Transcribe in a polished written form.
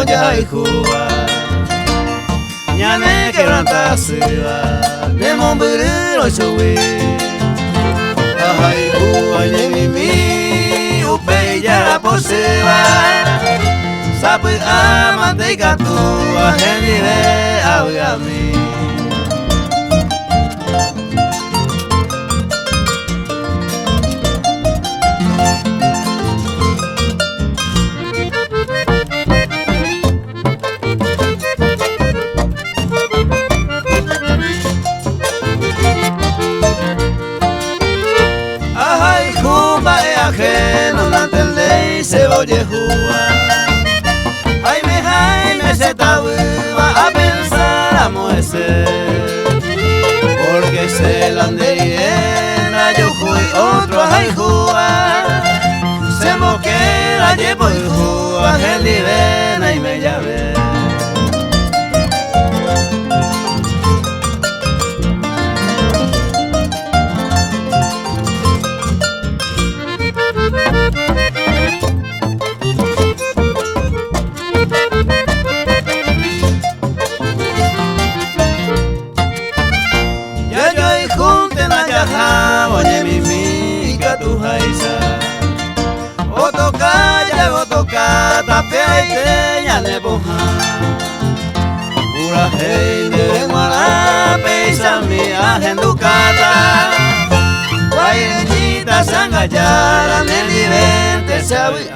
ya y juba ñane quebranta siva de monburu chuwi ay juba ñemi upe ya posiva sabe amante gatu ahenire awami ajeno ante el ley se oye jugar. Jaime se tabuba a pensar a Moisés, porque se la ande llena yo fui otro a jugar. Se moquera llevo el jugar el divena y me llave. Oye mi tu jaisa otoka tapea y teña de boja pura gente de mala peisa mi agenducata guayenita sangayara me divente sabe